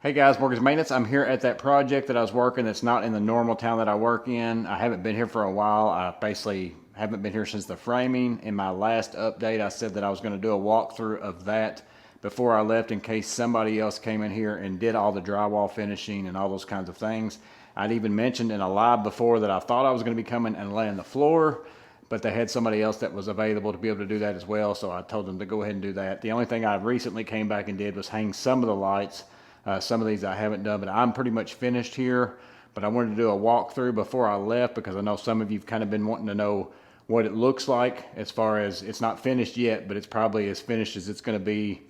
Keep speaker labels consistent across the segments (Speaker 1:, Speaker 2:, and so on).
Speaker 1: Hey guys, Morgan's Maintenance. I'm here at that project that I was working that's not in the normal town that I work in. I haven't been here for a while. I basically haven't been here since the framing. In my last update, I said that I was going to do a walkthrough of that before I left in case somebody else came in here and did all the drywall finishing and all those kinds of things. I'd even mentioned in a live before that I thought I was going to be coming and laying the floor, but they had somebody else that was available to be able to do that as well, so I told them to go ahead and do that. The only thing I recently came back and did was hang some of the lights. Some of these I haven't done, but I'm pretty much finished here. But I wanted to do a walkthrough before I left because I know some of you've kind of been wanting to know what it looks like, as far as it's not finished yet, but it's probably as finished as it's going to be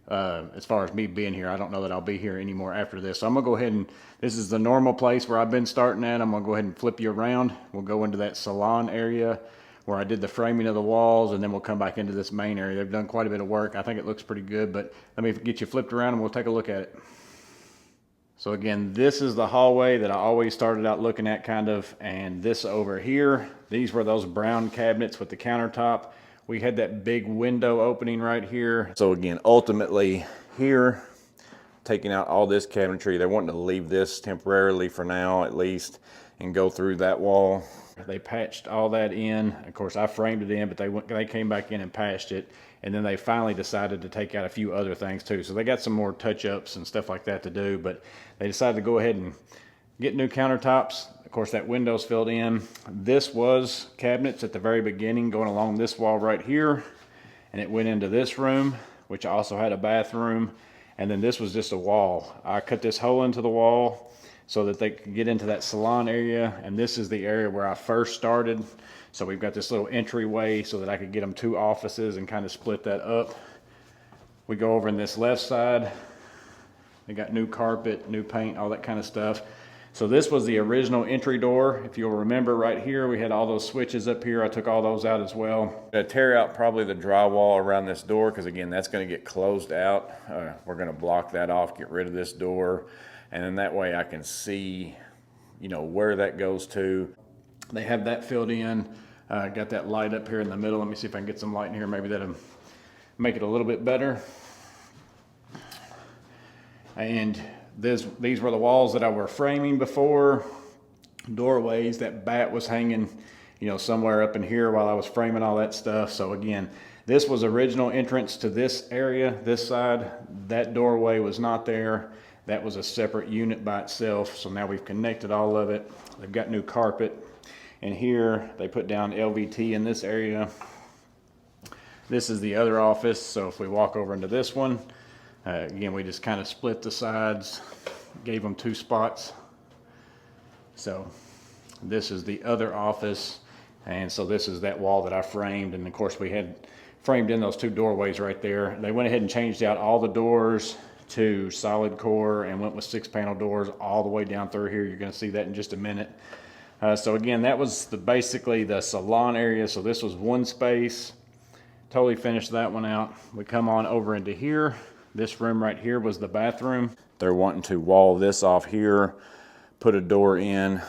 Speaker 1: as far as me being here. I don't know that I'll be here anymore after this. So I'm going to go ahead and, this is the normal place where I've been starting at. I'm going to go ahead and flip you around. We'll go into that salon area where I did the framing of the walls, and then we'll come back into this main area. They've done quite a bit of work. I think it looks pretty good, but let me get you flipped around and we'll take a look at it. So again, this is the hallway that I always started out looking at kind of, and this over here, these were those brown cabinets with the countertop. We had that big window opening right here. So again, ultimately here, taking out all this cabinetry, they're wanting to leave this temporarily for now at least and go through that wall. They patched all that in. Of course, I framed it in, but they came back in and patched it. And then they finally decided to take out a few other things too. So they got some more touch-ups and stuff like that to do, but they decided to go ahead and get new countertops. Of course, that window's filled in. This was cabinets at the very beginning going along this wall right here. And it went into this room, which also had a bathroom. And then this was just a wall. I cut this hole into the wall so that they could get into that salon area. And this is the area where I first started. So we've got this little entryway so that I could get them two offices and kind of split that up. We go over in this left side. They got new carpet, new paint, all that kind of stuff. So this was the original entry door. If you'll remember right here, we had all those switches up here. I took all those out as well. I'm gonna tear out probably the drywall around this door because again, that's gonna get closed out. We're gonna block that off, get rid of this door. And then that way I can see, you know, where that goes to. They have that filled in. Got that light up here in the middle. Let me see if I can get some light in here. Maybe that'll make it a little bit better. And these were the walls that I were framing before. Doorways, that bat was hanging, you know, somewhere up in here while I was framing all that stuff. So again, this was original entrance to this area, this side. That doorway was not there. That was a separate unit by itself. So now we've connected all of it. They've got new carpet. And here they put down LVT in this area. This is the other office. So if we walk over into this one, again, we just kind of split the sides, gave them two spots. So this is the other office. And so this is that wall that I framed. And of course we had framed in those two doorways right there. They went ahead and changed out all the doors to solid core and went with 6-panel doors all the way down through here. You're going to see that in just a minute. So again, that was basically the salon area. So this was one space. Totally finished that one out. We come on over into here. This room right here was the bathroom. They're wanting to wall this off here, put a door in,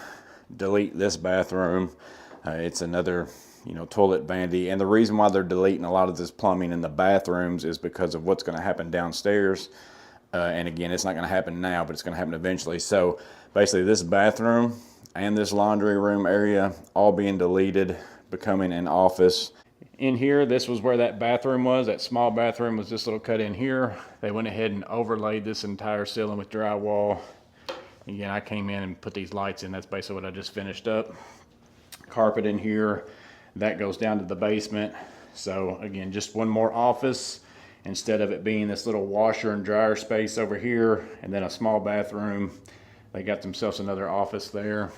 Speaker 1: delete this bathroom. It's another, you know, toilet vanity. And the reason why they're deleting a lot of this plumbing in the bathrooms is because of what's going to happen downstairs. And again, it's not going to happen now, but it's going to happen eventually. So basically this bathroom and this laundry room area all being deleted, becoming an office. In here, this was where that bathroom was. That small bathroom was this little cut in here. They went ahead and overlaid this entire ceiling with drywall. Again, I came in and put these lights in. That's basically what I just finished up. Carpet in here. That goes down to the basement. So again, just one more office instead of it being this little washer and dryer space over here and then a small bathroom. They got themselves another office there.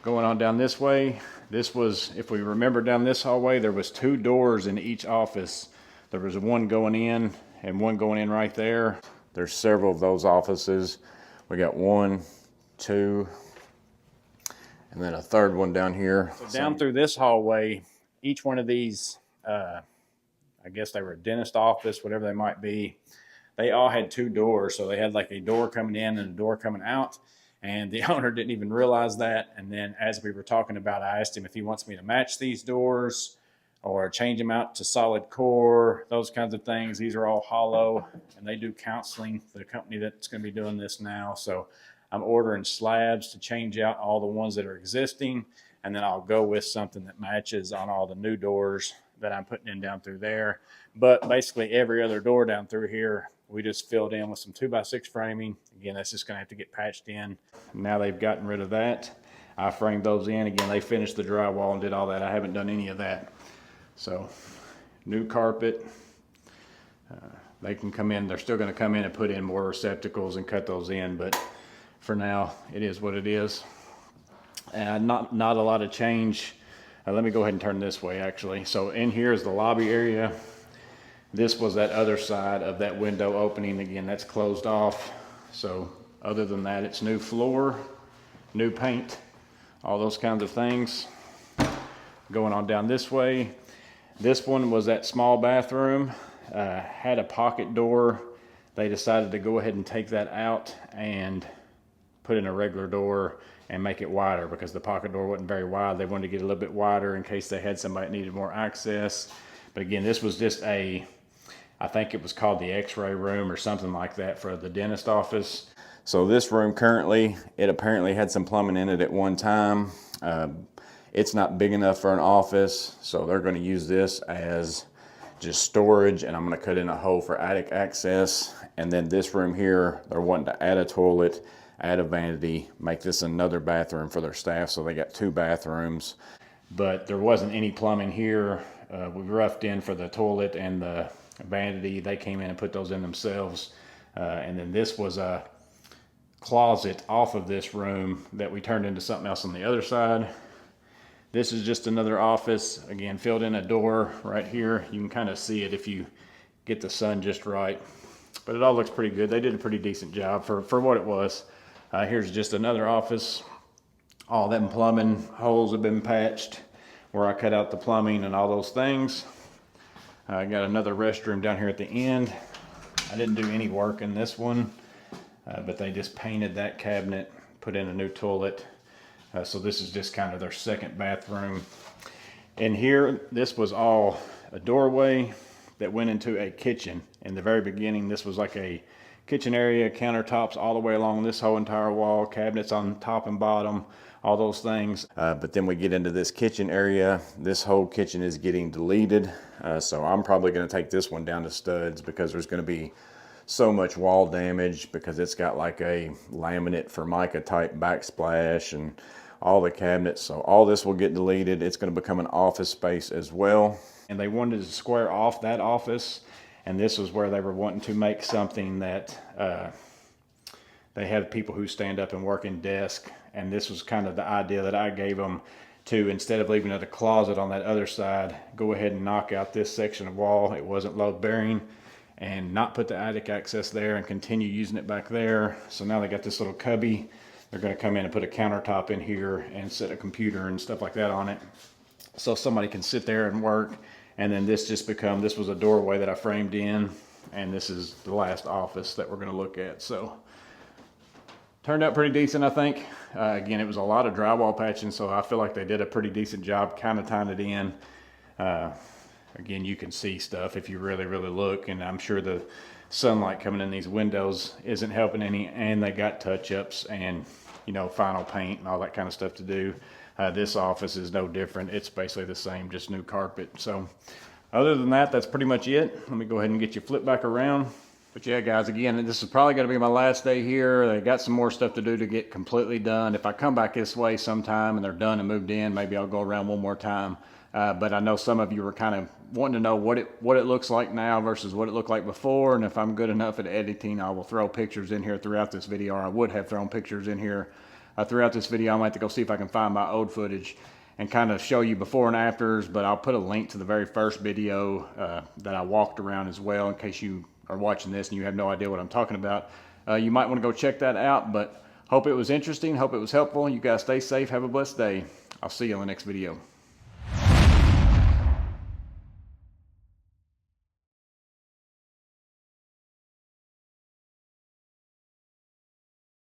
Speaker 1: Going on down this way, this was, if we remember down this hallway, there was two doors in each office. There was one going in and one going in right there. There's several of those offices. We got 1, 2, and then a third one down here. So down through this hallway, each one of these, I guess they were a dentist office, whatever they might be, they all had two doors. So they had like a door coming in and a door coming out. And the owner didn't even realize that. And then as we were talking about, I asked him if he wants me to match these doors
Speaker 2: or change them out to solid core, those kinds of things. These are all hollow, and they do counseling, the company that's going to be doing this now. So I'm ordering slabs to change out all the ones that are existing, and then I'll go with something that matches on all the new doors that I'm putting in down through there. But basically every other door down through here, we just filled in with some 2x6 framing. Again, that's just going to have to get patched in. Now they've gotten rid of that. I framed those in. Again, they finished the drywall and did all that. I haven't done any of that. So, new carpet. They can come in. They're still going to come in and put in more receptacles and cut those in. But for now, it is what it is. Not a lot of change. Let me go ahead and turn this way, actually. So in here is the lobby area. This was that other side of that window opening. Again, that's closed off. So other than that, it's new floor, new paint, all those kinds of things. Going on down this way. This one was that small bathroom, had a pocket door. They decided to go ahead and take that out and put in a regular door and make it wider because the pocket door wasn't very wide. They wanted to get a little bit wider in case they had somebody that needed more access. But again, this was just I think it was called the x-ray room or something like that for the dentist office. So this room currently, it apparently had some plumbing in it at one time. It's not big enough for an office, so they're going to use this as just storage, and I'm going to cut in a hole for attic access. And then this room here, they're wanting to add a toilet, add a vanity, make this another bathroom for their staff, so they got 2 bathrooms. But there wasn't any plumbing here. We roughed in for the toilet and the vanity. They came in and put those in themselves. And then this was a closet off of this room that we turned into something else on the other side. This is just another office. Again, filled in a door right here. You can kind of see it if you get the sun just right. But it all looks pretty good. They did a pretty decent job for what it was. Here's just another office. All them plumbing holes have been patched where I cut out the plumbing and all those things. I got another restroom down here at the end. I didn't do any work in this one, but they just painted that cabinet, put in a new toilet. So this is just kind of their second bathroom. And here, this was all a doorway that went into a kitchen. In the very beginning, this was like a kitchen area, countertops all the way along this whole entire wall, cabinets on top and bottom, all those things. But then we get into this kitchen area. This whole kitchen is getting deleted. So I'm probably going to take this one down to studs because there's going to be so much wall damage because it's got like a laminate Formica type backsplash and all the cabinets. So all this will get deleted. It's going to become an office space as well. And they wanted to square off that office. And this was where they were wanting to make something that they have people who stand up and work in desk. And this was kind of the idea that I gave them to, instead of leaving it a closet on that other side, go ahead and knock out this section of wall. It wasn't load bearing, and not put the attic access there and continue using it back there. So now they got this little cubby. They're going to come in and put a countertop in here and set a computer and stuff like that on it, so somebody can sit there and work. And then this was a doorway that I framed in, and this is the last office that we're going to look at. So turned out pretty decent, I think. Again, it was a lot of drywall patching, so I feel like they did a pretty decent job kind of tying it in. Again, you can see stuff if you really, really look, and I'm sure the sunlight coming in these windows isn't helping any, and they got touch-ups and, final paint and all that kind of stuff to do. This office is no different. It's basically the same, just new carpet. So other than that, that's pretty much it. Let me go ahead and get you flipped back around. But yeah, guys, again, this is probably going to be my last day here. They got some more stuff to do to get completely done. If I come back this way sometime and they're done and moved in, maybe I'll go around one more time. But I know some of you were kind of wanting to know what it looks like now versus what it looked like before. And if I'm good enough at editing, I will throw pictures in here throughout this video, or I would have thrown pictures in here throughout this video. I might have to go see if I can find my old footage and kind of show you before and afters, but I'll put a link to the very first video that I walked around as well, in case you are watching this and you have no idea what I'm talking about. You might want to go check that out, but hope it was interesting, hope it was helpful. You guys stay safe, have a blessed day. I'll see you on the next video.